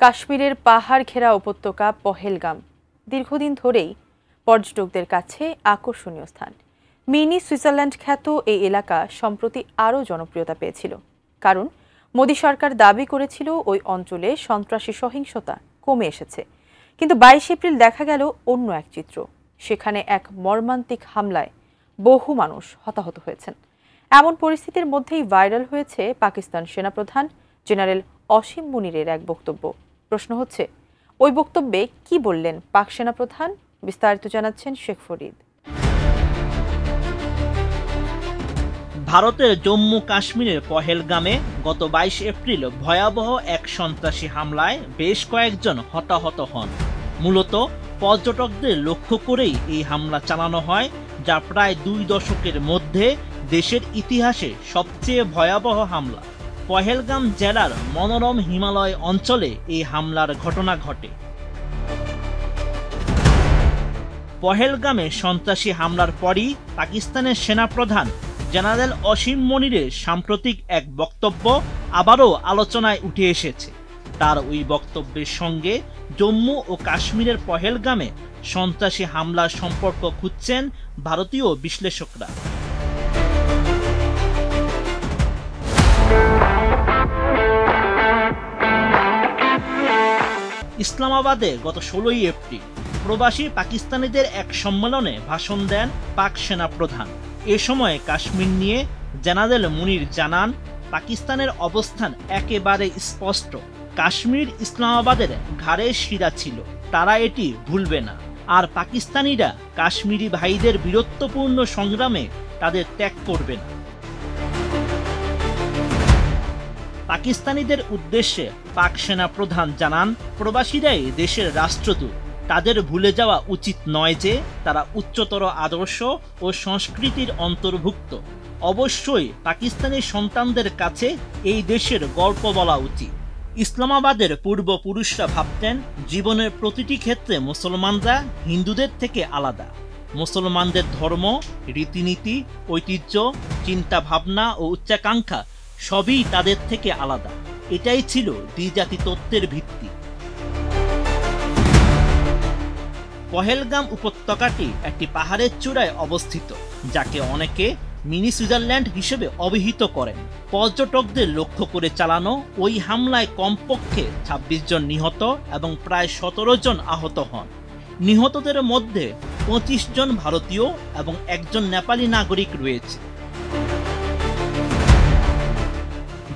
কাশ্মীরের পাহাড় ঘেরা উপত্যকা পহেলগাম দীর্ঘদিন ধরেই পর্যটকদের কাছে আকর্ষণীয় স্থান। মিনি সুইজারল্যান্ড খ্যাত এই এলাকা সম্প্রতি আরও জনপ্রিয়তা পেয়েছিল, কারণ মোদী সরকার দাবি করেছিল ওই অঞ্চলে সন্ত্রাসী সহিংসতা কমে এসেছে। কিন্তু 22 এপ্রিল দেখা গেল অন্য এক চিত্র। সেখানে এক মর্মান্তিক হামলায় বহু মানুষ হতাহত হয়েছেন। এমন পরিস্থিতির মধ্যেই ভাইরাল হয়েছে পাকিস্তান সেনাপ্রধান জেনারেল অসীম মুনিরের এক বক্তব্য। প্রশ্ন হচ্ছে, ওই বক্তব্যে কি বললেন পাক সেনাপ্রধান? বিস্তারিত জানাচ্ছেন শেখ ফরিদ। ভারতের জম্মু কাশ্মীরের পহেলগামে গত 22 এপ্রিল ভয়াবহ এক সন্ত্রাসী হামলায় বেশ কয়েকজন হতাহত হন। মূলত পর্যটকদের লক্ষ্য করেই এই হামলা চালানো হয়, যা প্রায় 2 দশকের মধ্যে দেশের ইতিহাসে সবচেয়ে ভয়াবহ হামলা। পহেলগাম জেলার মনোরম হিমালয় অঞ্চলে এই হামলার ঘটনা ঘটে। পহেলগামে সন্ত্রাসী হামলার পরই পাকিস্তানের সেনাপ্রধান জেনারেল অসীম মুনিরের সাম্প্রতিক এক বক্তব্য আবারও আলোচনায় উঠে এসেছে। তার ওই বক্তব্যের সঙ্গে জম্মু ও কাশ্মীরের পহেলগামে সন্ত্রাসী হামলার সম্পর্ক খুঁজছেন ভারতীয় বিশ্লেষকরা। ইসলামাবাদে গত 16 এপ্রিল প্রবাসী পাকিস্তানিদের এক সম্মেলনে ভাষণ দেন পাক সেনাপ্রধান। এ সময় কাশ্মীর নিয়ে জেনারেল মুনির জানান, পাকিস্তানের অবস্থান একেবারে স্পষ্ট। কাশ্মীর ইসলামাবাদের ঘাড়ের শিরা ছিল, তারা এটি ভুলবে না। আর পাকিস্তানিরা কাশ্মীরি ভাইদের বীরত্বপূর্ণ সংগ্রামে তাদের ত্যাগ করবে না। পাকিস্তানিদের উদ্দেশ্যে পাক সেনাপ্রধান জানান, প্রবাসীরাই দেশের রাষ্ট্রদূত। তাদের ভুলে যাওয়া উচিত নয় যে তারা উচ্চতর আদর্শ ও সংস্কৃতির অন্তর্ভুক্ত। অবশ্যই পাকিস্তানি সন্তানদের কাছে এই দেশের গল্প বলা উচিত। ইসলামাবাদের পূর্বপুরুষরা ভাবতেন জীবনের প্রতিটি ক্ষেত্রে মুসলমানরা হিন্দুদের থেকে আলাদা। মুসলমানদের ধর্ম, রীতিনীতি, ঐতিহ্য, চিন্তা ভাবনা ও উচ্চাকাঙ্ক্ষা সবই তাদের থেকে আলাদা। এটাই ছিল দ্বিজাতি তত্ত্বের ভিত্তি। পহেলগাম উপত্যকাটি একটি পাহাড়ের চূড়ায় অবস্থিত, যাকে অনেকে মিনি সুইজারল্যান্ড হিসেবে অভিহিত করেন। পর্যটকদের লক্ষ্য করে চালানো ওই হামলায় কমপক্ষে 26 জন নিহত এবং প্রায় 17 জন আহত হন। নিহতদের মধ্যে 25 জন ভারতীয় এবং একজন নেপালি নাগরিক রয়েছে।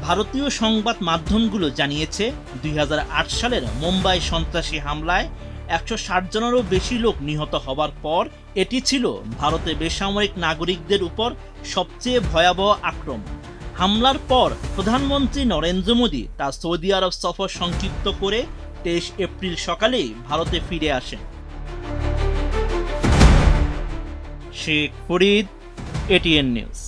ভারতীয় সংবাদ মাধ্যমগুলো জানিয়েছে, 2008 সালের মুম্বাই সন্ত্রাসী হামলায় 160 জনেরও বেশি লোক নিহত হবার পর এটি ছিল ভারতের বেসামরিক নাগরিকদের উপর সবচেয়ে ভয়াবহ আক্রমণ। হামলার পর প্রধানমন্ত্রী নরেন্দ্র মোদী তার সৌদি আরব সফর সংক্ষিপ্ত করে 23 এপ্রিল সকালেই ভারতে ফিরে আসেন। Sheikh Farid, ATN news.